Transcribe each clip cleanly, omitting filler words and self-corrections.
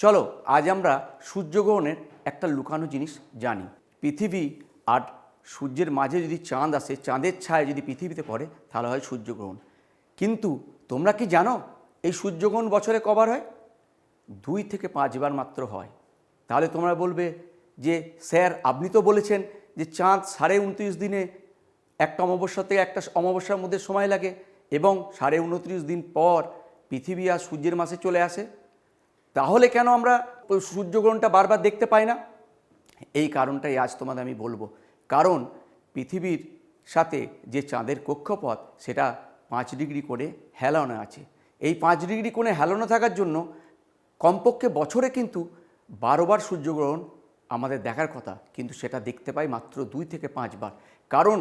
চলো আজ আমরা সূর্যগ্রহণের একটা লুকানো জিনিস জানি। পৃথিবী আর সূর্যের মাঝে যদি চাঁদ আসে, চাঁদের ছায়া যদি পৃথিবীতে পড়ে তাহলে হয় সূর্যগ্রহণ। কিন্তু তোমরা কি জানো এই সূর্যগ্রহণ বছরে কবার হয়? 2 থেকে 5 বার মাত্র হয়। তাহলে তোমরা বলবে যে স্যার আপনি তো বলেছেন যে চাঁদ 29.5 দিনে একটা অমাবস্যা থেকে একটা অমাবস্যার মধ্যে সময় লাগে এবং 29.5 দিন পর পৃথিবী আর সূর্যের মাঝে চলে আসে। তাহলে কেন আমরা সূর্যগ্রহণটা বারবার দেখতে পাই না? এই কারণটাই আজ তোমাদের আমি বলবো। কারণ পৃথিবীর সাথে যে চাঁদের কক্ষপথ সেটা 5 ডিগ্রি করে হেলানো আছে। এই 5 ডিগ্রি কোণে হেলানো থাকার জন্য কমপক্ষে বছরে কিন্তু 12 বার সূর্যগ্রহণ আমাদের দেখার কথা, কিন্তু সেটা দেখতে পাই মাত্র 2 থেকে 5 বার। কারণ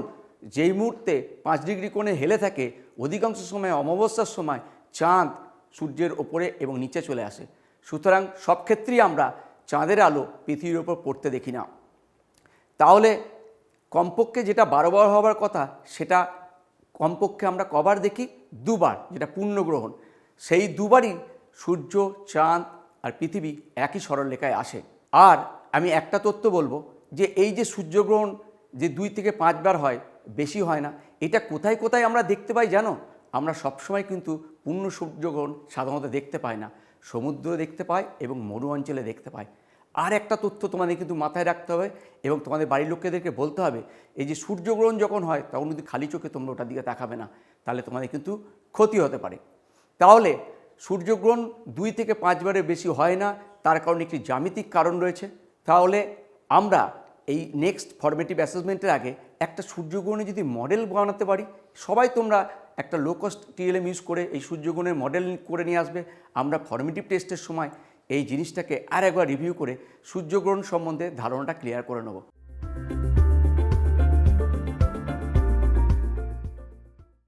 যেই মুহূর্তে 5 ডিগ্রি কোণে হেলে থাকে অধিকাংশ সময় অমাবস্যার সময় চাঁদ সূর্যের ওপরে এবং নিচে চলে আসে। সুতরাং সব ক্ষেত্রেই আমরা চাঁদের আলো পৃথিবীর ওপর পড়তে দেখি না। তাহলে কমপক্ষে যেটা 12 বার হওয়ার কথা সেটা কমপক্ষে আমরা কবার দেখি? 2 বার, যেটা পূর্ণগ্রহণ। সেই 2 বারই সূর্য, চাঁদ আর পৃথিবী একই সরলরেখায় আসে। আর আমি একটা তথ্য বলবো যে এই যে সূর্যগ্রহণ যে 2 থেকে 5 বার হয়, বেশি হয় না, এটা কোথায় কোথায় আমরা দেখতে পাই জানো? আমরা সবসময় কিন্তু পূর্ণ সূর্যগ্রহণ সাধারণত দেখতে পাই না। সমুদ্রে দেখতে পাই এবং মরু অঞ্চলে দেখতে পাই। আর একটা তথ্য তোমাদের কিন্তু মাথায় রাখতে হবে এবং তোমাদের বাড়ির লোকেদেরকে বলতে হবে, এই যে সূর্যগ্রহণ যখন হয় তখন কিন্তু খালি চোখে তোমরা ওটার দিকে তাকাবে না, তাহলে তোমাদের কিন্তু ক্ষতি হতে পারে। তাহলে সূর্যগ্রহণ 2 থেকে 5 বারের বেশি হয় না, তার কারণে একটি জ্যামিতিক কারণ রয়েছে। তাহলে আমরা এই নেক্সট ফরমেটিভ অ্যাসেসমেন্টের আগে একটা সূর্যগ্রহণে যদি মডেল বানাতে পারি, সবাই তোমরা একটা লো কস্ট টিএলএম ইউজ করে এই সূর্যগ্রহণের মডেল করে নিয়ে আসবে। আমরা ফরমেটিভ টেস্টের সময় এই জিনিসটাকে আর একবার রিভিউ করে সূর্যগ্রহণ সম্বন্ধে ধারণাটা ক্লিয়ার করে নেব।